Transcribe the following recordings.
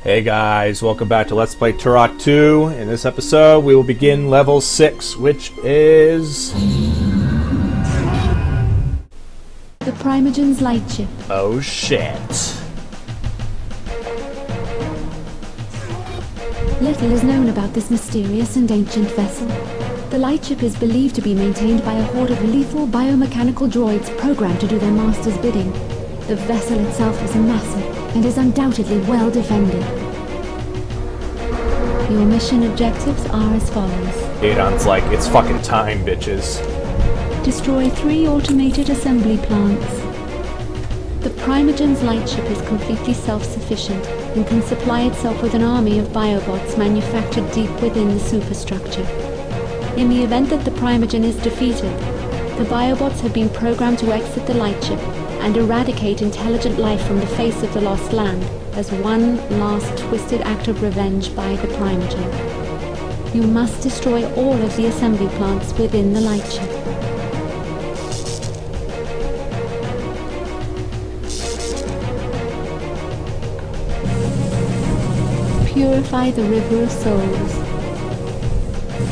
Hey guys, welcome back to Let's Play Turok 2. In this episode, we will begin level 6, which is... the Primagen's Lightship. Oh shit. Little is known about this mysterious and ancient vessel. The Lightship is believed to be maintained by a horde of lethal biomechanical droids programmed to do their master's bidding. The vessel itself is massive and is undoubtedly well defended. Your mission objectives are as follows. Adon's like, it's fucking time, bitches. Destroy 3 automated assembly plants. The Primagen's Lightship is completely self-sufficient and can supply itself with an army of biobots manufactured deep within the superstructure. In the event that the Primagen is defeated, the biobots have been programmed to exit the Lightship and eradicate intelligent life from the face of the Lost Land as one last twisted act of revenge by the Primagen. You must destroy all of the assembly plants within the Lightship. Purify the River of Souls.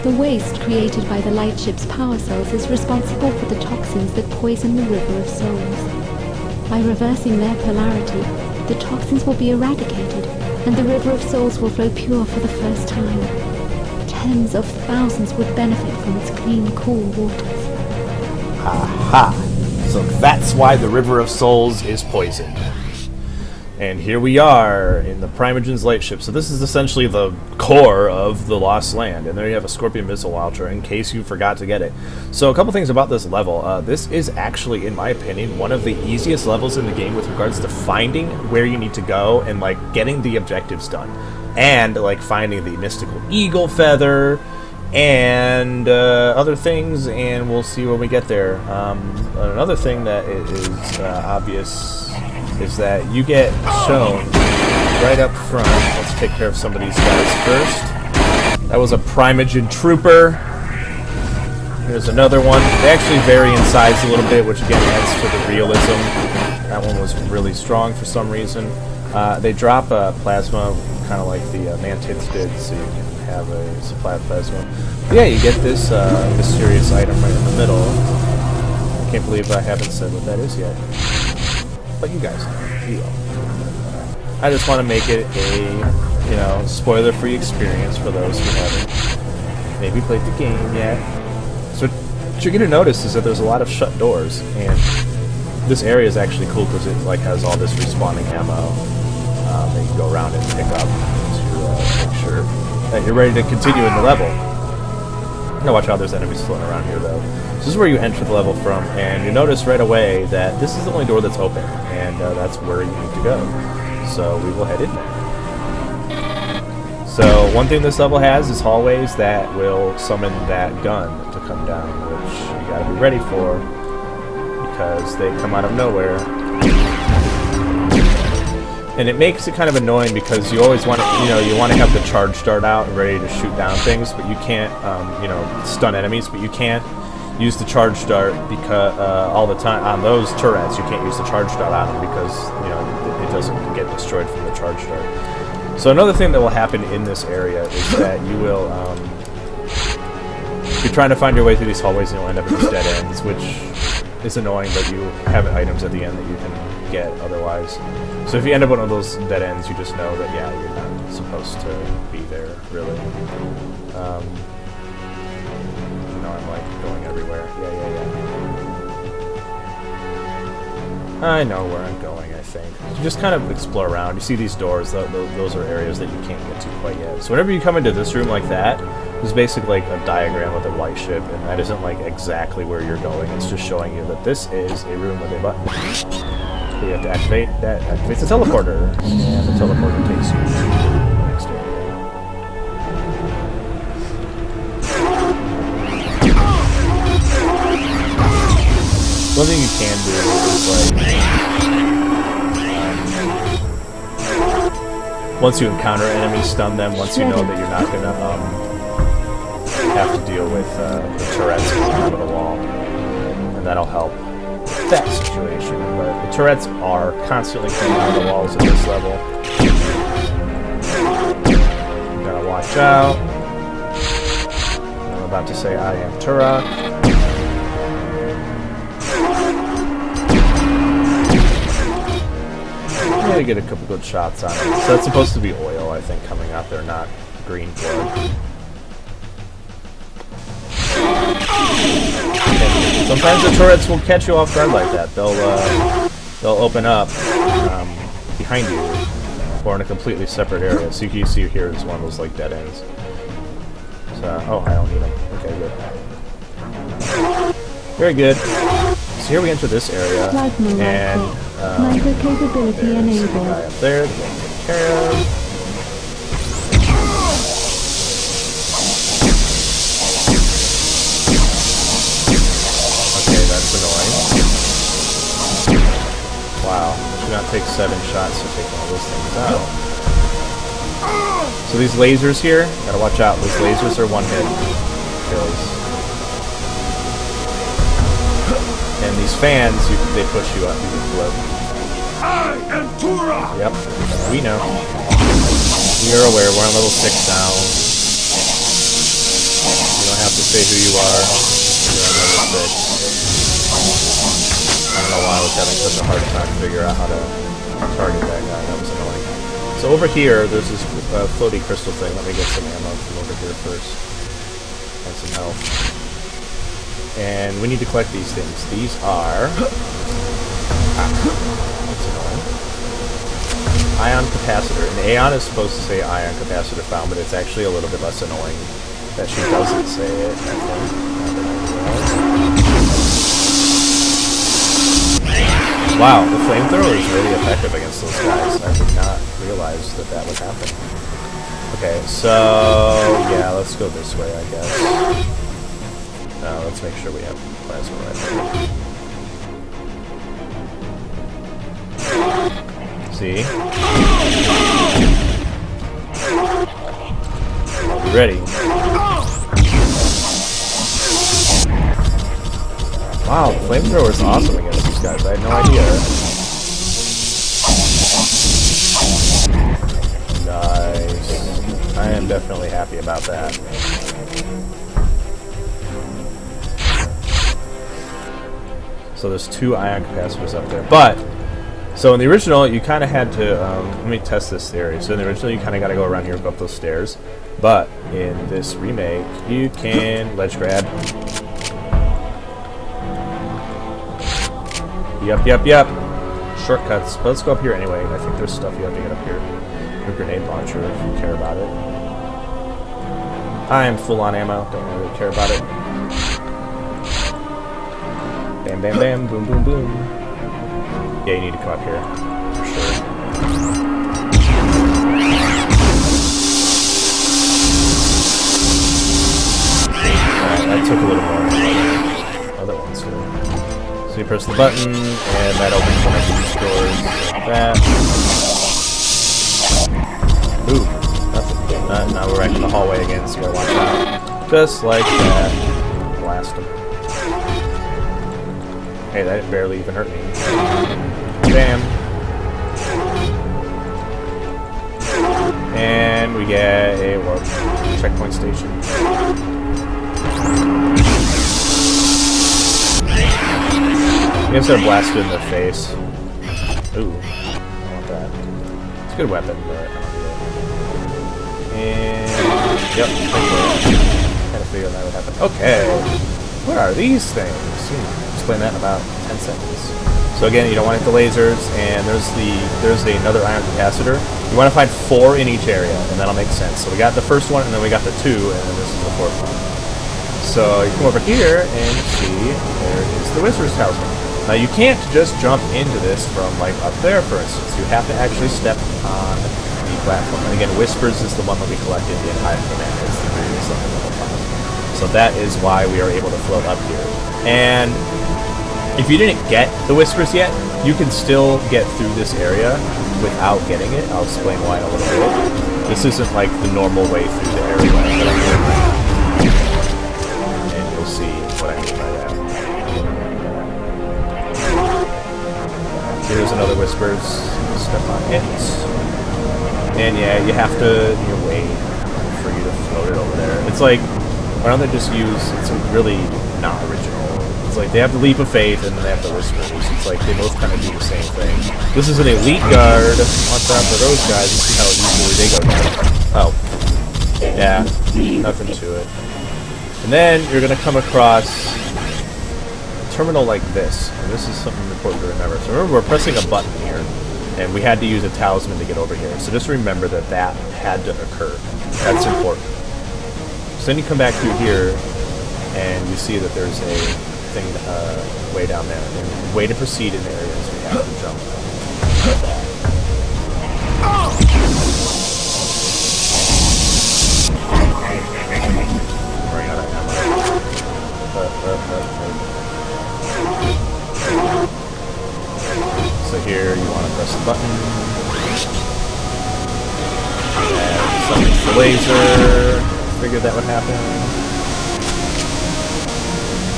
The waste created by the Lightship's power cells is responsible for the toxins that poison the River of Souls. By reversing their polarity, the toxins will be eradicated, and the River of Souls will flow pure for the first time. Tens of thousands would benefit from its clean, cool waters. Aha! So that's why the River of Souls is poisoned. And here we are in the Primagen's Lightship. So this is essentially the core of the Lost Land. And there you have a Scorpion Missile Launcher in case you forgot to get it. So a couple things about this level. This is actually, in my opinion, one of the easiest levels in the game with regards to finding where you need to go and like getting the objectives done. And like finding the mystical eagle feather and other things. And we'll see when we get there. Another thing that is obvious is that you get shown right up front. Let's take care of some of these guys first. That was a Primagen trooper. Here's another one. They actually vary in size a little bit, which again adds to the realism. That one was really strong for some reason. They drop plasma, kind of like the Mantids did, so you can have a supply of plasma. But yeah, you get this mysterious item right in the middle. I can't believe I haven't said what that is yet. But you guys know. I just want to make it a, spoiler-free experience for those who haven't maybe played the game yet. So what you're going to notice is that there's a lot of shut doors, and this area is actually cool because it like has all this respawning ammo that you can go around and pick up to make sure that you're ready to continue in the level. Now watch out, there's enemies floating around here though. This is where you enter the level from, and you notice right away that this is the only door that's open, and that's where you need to go. So we will head in there. So one thing this level has is hallways that will summon that gun to come down, which you gotta be ready for, because they come out of nowhere. And it makes it kind of annoying because you always want to, you want to have the charge dart out and ready to shoot down things, but you can't, stun enemies, but you can't use the charge dart because all the time on those turrets you can't use the charge dart on them because it doesn't get destroyed from the charge dart. So another thing that will happen in this area is that you will you're trying to find your way through these hallways and you'll end up in these dead ends, which is annoying, but you have items at the end that you can get otherwise. So if you end up on one of those dead ends, you just know that you're not supposed to be there really. I'm like going everywhere. Yeah. I know where I'm going, I think. You just kind of explore around. You see these doors, those are areas that you can't get to quite yet. So whenever you come into this room like that, it's basically like a diagram of the Lightship, and that isn't like exactly where you're going. It's just showing you that this is a room with a button. So you have to activate that. Activates the teleporter, and the teleporter takes you to the next area. One thing you can do is like once you encounter enemies, stun them. Once you know that you're not gonna have to deal with the turrets coming out of the wall, and that'll help that situation. But the turrets are constantly coming out of the walls at this level. Watch out. I'm about to say I am Turok. I'm gonna get a couple good shots on it. So that's supposed to be oil, I think, coming out there, not green blood. And sometimes the turrets will catch you off guard like that. They'll open up behind you or in a completely separate area. So you see here is one of those like dead ends. So, oh, I don't need them. Okay, good. Very good. So here we enter this area, and Micro capability there's a enabled. guy up there that we'll take care of. Okay, that's annoying. Wow, should not take 7 shots to take all those things out. So these lasers here, gotta watch out. These lasers are one-hit kills. And these fans, they push you up, you can float. I am Turok! Yep, we know. We are aware, we're on level 6 now. You don't have to say who you are. You're on level 6. I don't know why I was having such a hard time to figure out how to target that guy. That was annoying. So over here, there's this floaty crystal thing. Let me get some ammo from over here first. And some health. And we need to collect these things. These are... that's annoying. Ion capacitor. And Aeon is supposed to say ion capacitor found, but it's actually a little bit less annoying that she doesn't say it, I think. Wow, the flamethrower is really effective against those guys. I did not realize that that would happen. Okay, so... yeah, let's go this way, I guess. Let's make sure we have plasma right here. See? I'll be ready. Wow, the flamethrower is awesome against these guys. I had no idea. Nice. I am definitely happy about that. So there's 2 ion capacitors up there. But, so in the original, you kind of had to, let me test this theory. So in the original, you kind of got to go around here and go up those stairs. But in this remake, you can ledge grab. Yep. Shortcuts. But let's go up here anyway. I think there's stuff you have to get up here. A grenade launcher if you care about it. I am full on ammo. Don't really care about it. Bam, bam, bam, boom, boom, boom. Yeah, you need to come up here, for sure. Alright, that took a little more than the other ones here. So you press the button, and that opens one of these doors, like that. Ooh, nothing. Now we're back in the hallway again, so you gotta watch out. Just like that. Blast them. Hey, that barely even hurt me. Bam. And we get a warp checkpoint station. You have to blast it in the face. Ooh, I want that. It's a good weapon, but I don't need it. And yep, kind of figured that would happen. Okay, what are these things? Explain that in about 10 seconds. So again, you don't want to hit the lasers, and there's another ion capacitor. You want to find 4 in each area, and that'll make sense. So we got the first one, and then we got the 2, and then this is the 4th one. So you come over here and see there is the Whisper's Talisman. Now you can't just jump into this from like up there, for instance. You have to actually step on the platform. And again, Whispers is the one that we collected in Hive Command. It's the previous level 5. So that is why we are able to float up here. And if you didn't get the Whispers yet, you can still get through this area without getting it. I'll explain why in a little bit. This isn't like the normal way through the area that I'm doing. And you'll see what I mean by that. Here's another Whispers. Step on it. And yeah, you have to wait for you to It's like, why don't they just use, it's really not original. It's like they have the Leap of Faith and then they have the Whispers. It's like they both kind of do the same thing. This is an elite guard. Watch out for those guys. You see how easily they go down. Oh. Yeah, nothing to it. And then you're going to come across a terminal like this. And this is something important to remember. So remember, we're pressing a button here. And we had to use a talisman to get over here. So just remember that that had to occur. That's important. So then you come back through here, and you see that there's a thing way down there. And the way to proceed in areas, we have to jump. Running out of ammo. So here you want to press the button. And summons the laser. Figured that would happen.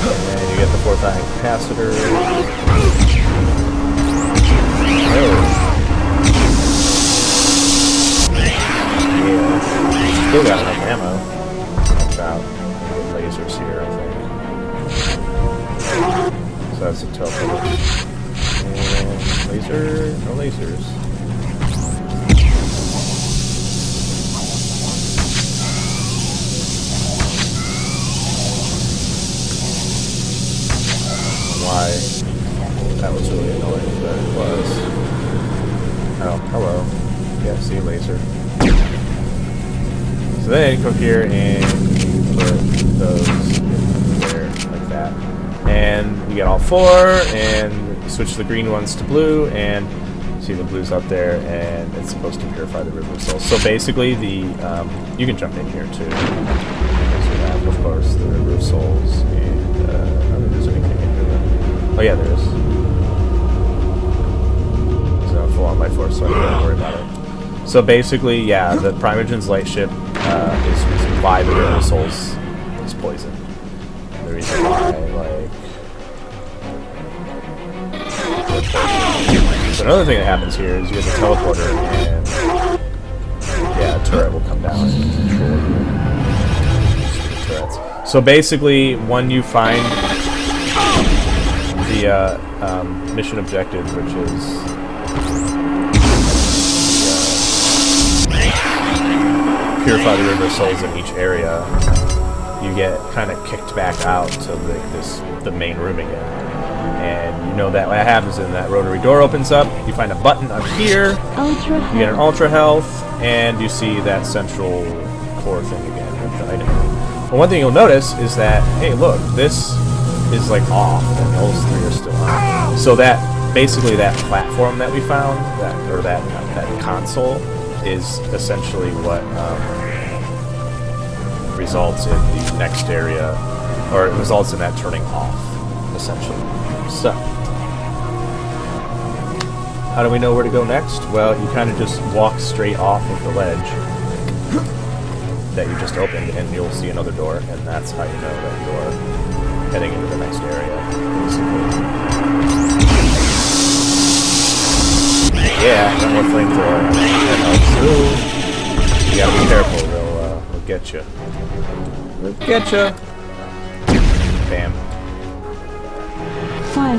And then you get the 4th ion capacitor. Oh. Yeah. Still got enough ammo. About lasers here, I think. So that's a teleporter. And laser, no lasers. Why that was really annoying, but it was. Oh, hello. Yeah, see, laser. So then come here and you put those in there like that. And you get all 4, and you switch the green ones to blue, and see the blue's up there, and it's supposed to purify the River of Souls. So basically, the you can jump in here too. Because we have, of course, the River of Souls, and I don't think there's anything in here. Oh yeah, there is. It's not full on by force, so I don't have to worry about it. So basically, yeah, the Primagen's Lightship is reason why the River of Souls is poisoned. The reason why, like... So another thing that happens here is you get the teleporter, and... yeah, a turret will come down and control you. Turrets. So basically, when you find the mission objective, which is purify the River of Souls in each area, you get kind of kicked back out to the main room again. And you know that what happens in that rotary door opens up, you find a button up here, you get an ultra health, and you see that central core thing again with the item. But one thing you'll notice is that, hey look, this is like off, and those 3 are still on. So that basically that platform that we found, that console, is essentially what results in the next area, or it results in that turning off, essentially. So, how do we know where to go next? Well, you kind of just walk straight off of the ledge that you just opened, and you'll see another door, and that's how you know that you're heading into the next area, basically. Yeah, got more flamethrower. That helps. Ooh. You gotta be careful, they'll get you. They'll get you. Bam.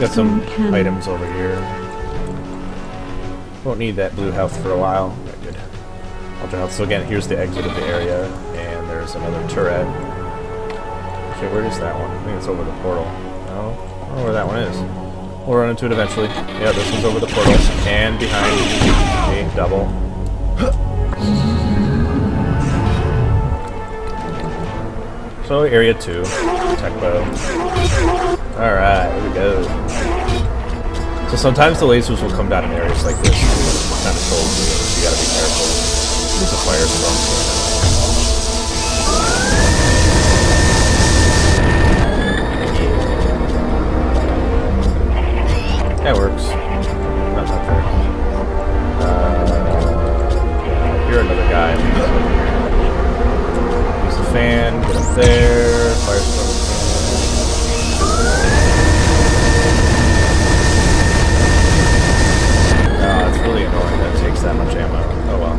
Got some items over here. Won't need that blue health for a while. Very good. Ultra health. So again, here's the exit of the area, and there's another turret. Okay, where is that one? I think it's over the portal. No? I don't know where that one is. We'll run into it eventually. Yeah, this one's over the portal. And behind me, double. So, area 2. Tech bow. Alright, here we go. So sometimes the lasers will come down in areas like this. It kind of shows you. You gotta be careful. There's a firestorm. That works. Not that fair. You're another guy. Use the fan, get up there, firestorm. It's really annoying that it takes that much ammo. Oh well.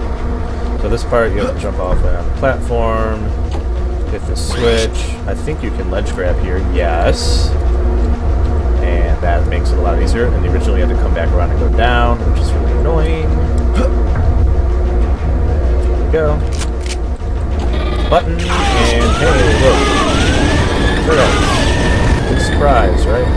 So this part you have to jump off on the platform. Hit the switch. I think you can ledge grab here. Yes. And that makes it a lot easier. And originally you had to come back around and go down, which is really annoying. There we go. Button, and hey, look. Turok. Big surprise, right?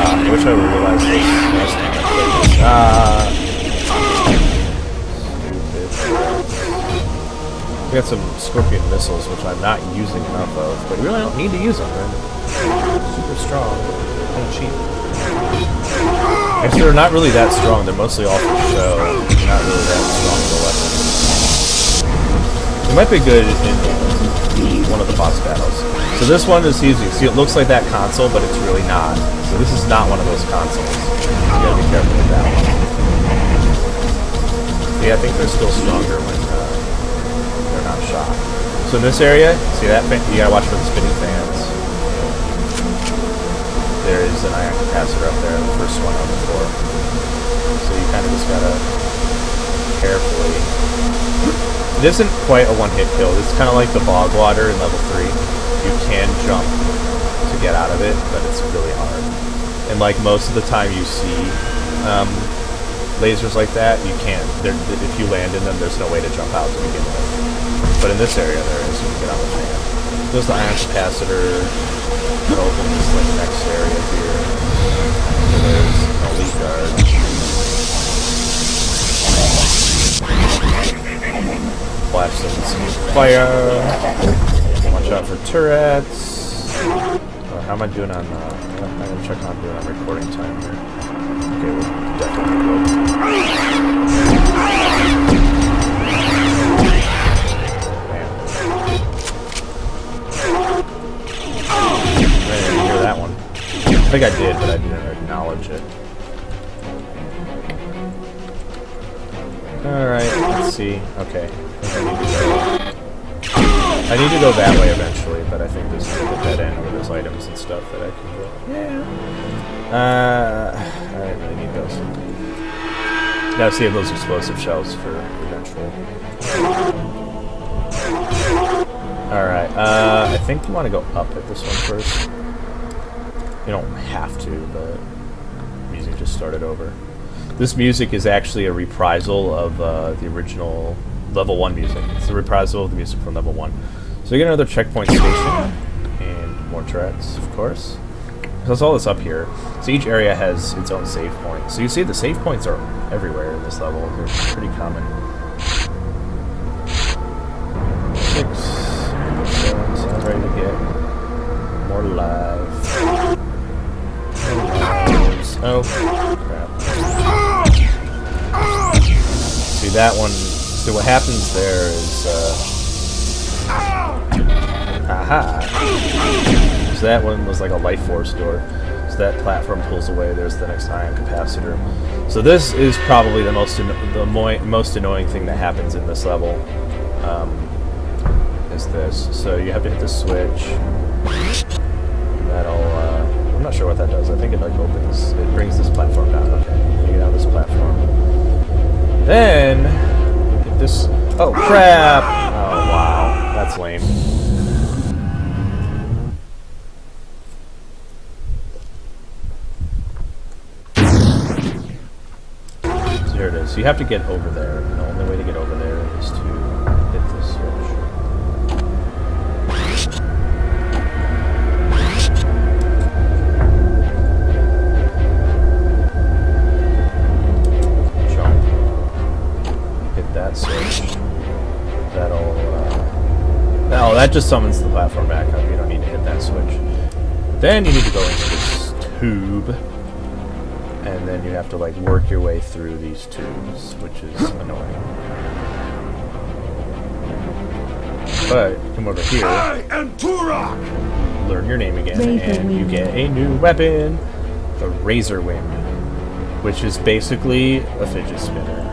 I wish I would realize this last time I played this. Stupid. We got some Scorpion missiles, which I'm not using enough of, but we really don't need to use them. They're super strong, kind of cheap. Actually, they're not really that strong. They're mostly all for show. They're not really that strong of a weapon. It might be good in one of the boss battles. So this one is easy. See, it looks like that console, but it's really not. So this is not one of those consoles. You gotta be careful with that one. See, I think they're still stronger when they're not shot. So in this area, see that? You gotta watch for the spinning fans. There is an ion capacitor up there, the first one on the floor. So you kind of just gotta carefully. It isn't quite a one-hit kill. It's kind of like the bog water in level 3. You can jump to get out of it, but it's really hard. And like most of the time you see lasers like that, you can't. If you land in them, there's no way to jump out to begin with. But in this area, there is. You can get on the fan. There's the ion capacitor. Open this like next area here. So there's an elite guard. Flash them with some fire. Watch out for turrets. How am I doing on? I'm gonna check how I'm doing on recording time here. Okay, we're definitely good. I didn't hear that one. I think I did, but I didn't acknowledge it. Alright, let's see. Okay. I need to go that way eventually, but I think this is like a dead end where there's items and stuff that I can go. Yeah. I really need those. Gotta save those explosive shells for eventual. Alright, I think you want to go up at this one first. You don't have to, but music just started over. This music is actually a reprisal of the original level 1 music. It's a reprisal of the music from level 1. So you get another checkpoint station, and more turrets, of course. So that's all that's up here. So each area has its own save point. So you see the save points are everywhere in this level. They're pretty common. 6. So I'm ready to get more lives. Oh, crap. See that one. So what happens there is, aha. So that one was like a life force door. So that platform pulls away. There's the next ion capacitor. So this is probably the most annoying thing that happens in this level. Is this. So you have to hit the switch. That'll, I'm not sure what that does. I think it like opens, it brings this platform down. Okay, you get out of this platform. Then, hit this, oh crap! Oh wow, that's lame. So here it is. So you have to get over there. And the only way to get over there is to hit this switch. That switch. That'll, no, that just summons the platform back up. You don't need to hit that switch. Then you need to go into this tube, and then you have to like work your way through these tubes, which is annoying. But come over here. I am Turok. Learn your name again, and you get a new weapon, the Razor Wind, which is basically a fidget spinner.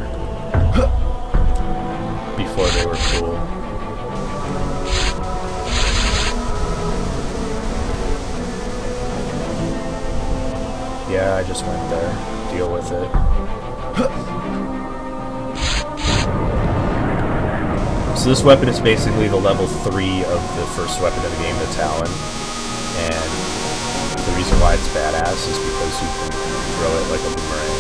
Before they were cool. Yeah, I just went there. Deal with it. So this weapon is basically the level 3 of the first weapon in the game, the Talon. And the reason why it's badass is because you can throw it like a boomerang.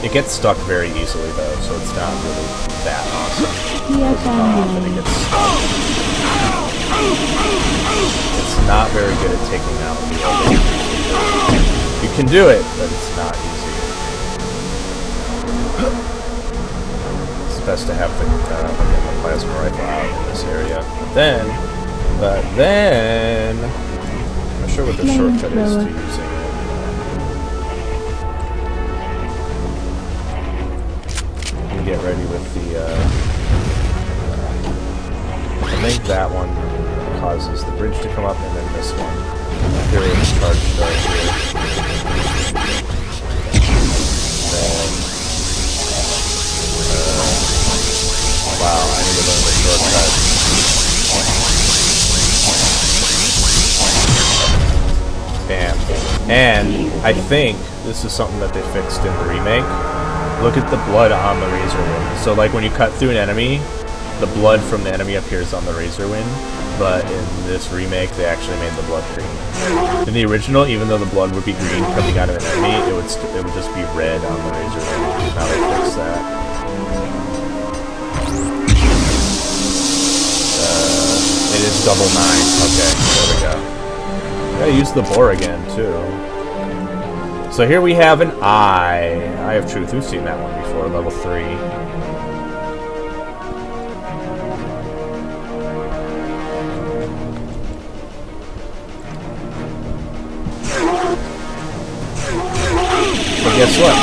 It gets stuck very easily though, so it's not really that awesome. And it gets stuck. It's not very good at taking out the other. You can do it, but it's not easy. It's best to have the plasma rifle out in this area. But then, I'm not sure what the shortcut is to using it. You can get ready with the, I think that one causes the bridge to come up, and then this one. Here it's charged up here. Wow, I need to learn the shortcut. Bam. And I think this is something that they fixed in the remake. Look at the blood on the razor wind. So like when you cut through an enemy, the blood from the enemy appears on the razor wind. But in this remake, they actually made the blood green. In the original, even though the blood would be green coming out of an enemy, it would just be red on the razor wind. Now they fixed that. It is double 9. Okay, there we go. Gotta use the boar again, too. So here we have an Eye of Truth. We've seen that one before, level 3. But guess what?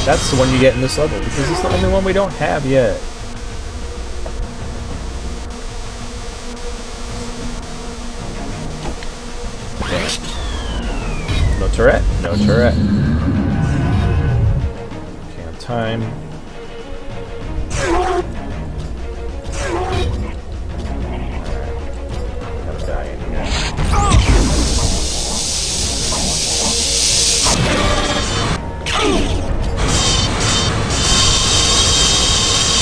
That's the one you get in this level, because it's the only one we don't have yet. No turret? No turret. Okay, on time. Gotta die in here.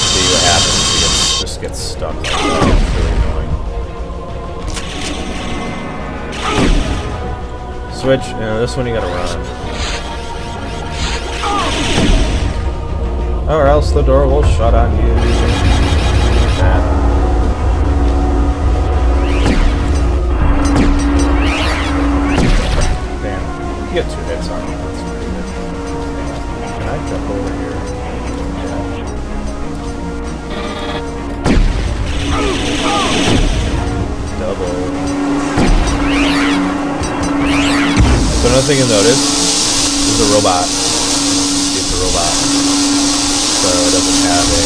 See what happens. He just gets stuck like that. It's really annoying. Switch, this one you gotta run. Or else the door will shut on you. Damn. You get 2 hits on you, that's pretty good. Can I jump over here? Yeah. Double. So another thing you'll notice is a robot. It's a robot. So it doesn't have a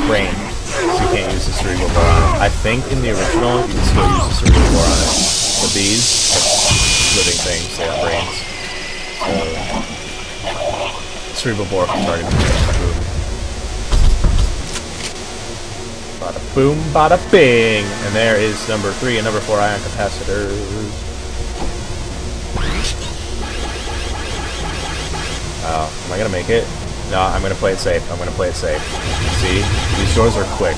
brain. So you can't use the cerebral bore on it. I think in the original you can still use the cerebral bore on it. But these living things, they have brains. So cerebral bore can target them. Bada boom, bada bing! And there is number 3 and number 4 ion capacitors. Oh, am I gonna make it? No, I'm gonna play it safe. I'm gonna play it safe. See? These doors are quick.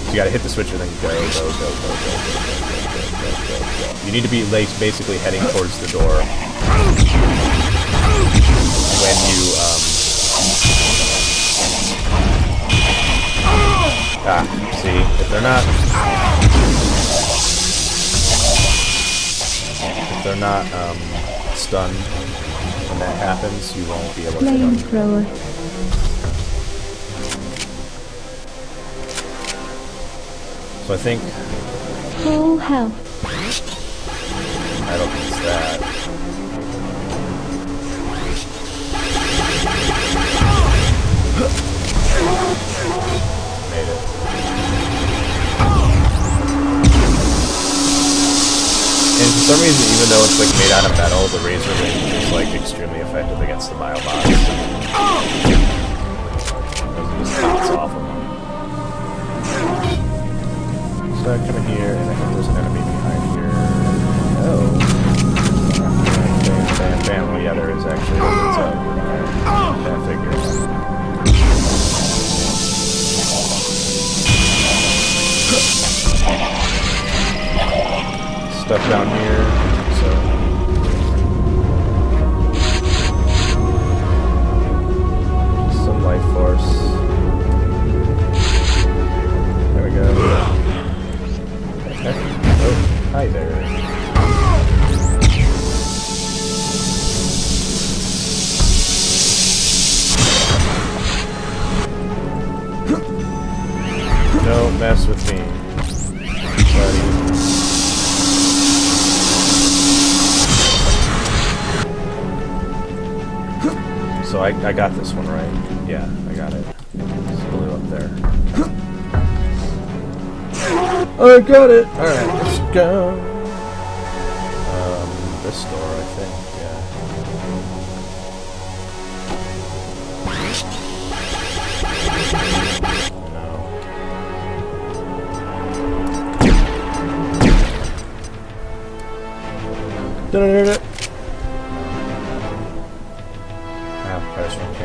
You gotta hit the switch and then go. You need to be basically heading towards the door when you, see, if they're not stunned when that happens, you won't be able to hit them. Flamethrower. So I think Full health. I don't think it's that. Made it. And for some reason, even though it's like made out of metal, the razor blade is like extremely effective against the biobots. It just pops off of them. So I come in here, and I think there's an enemy behind here. Oh. Bam, bam, bam, family. Yeah, there is actually. It's that figure. Stuff down here. So. Some life force. There we go. Okay. Oh, hi there. Don't mess with me, buddy. So I got this one right. Yeah, I got it. It's blue up there. I got it! Alright, let's go. This door, I think, yeah. No.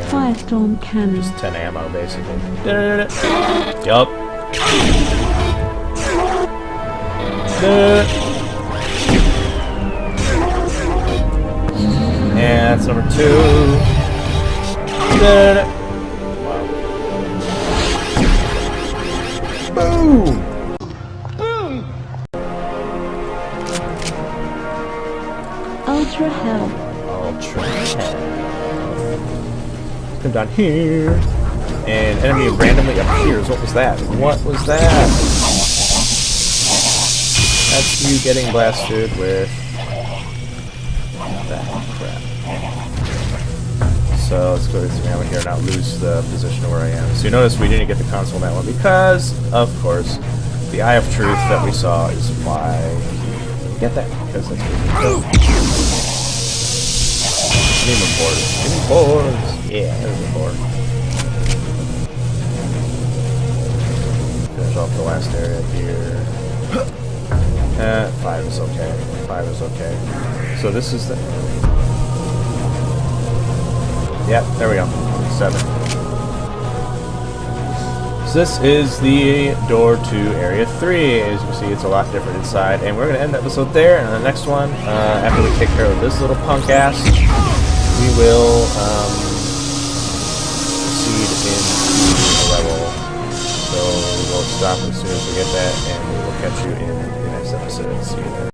Firestorm cannon. Just 10 ammo, basically. Yup. And that's number 2. Boom! Ultra hell. Ultra hell. Come down here. And enemy randomly appears. What was that? What was that? That's you getting blasted with that crap. So let's go to the ammo here and not lose the position of where I am. So you notice we didn't get the console on that one because, of course, the Eye of Truth that we saw is why we get that. Because that's what we do. I need more boards. Give me boards! Yeah, there's a board. Finish off the last area here. 5 is okay. 5 is okay. So this is the... Yep, there we go. 7. So this is the door to Area 3. As you can see, it's a lot different inside. And we're going to end the episode there. And the next one, after we take care of this little punk ass, we will proceed into the level. So we'll stop as soon as we get that, and we will catch you in the next episode. See you there.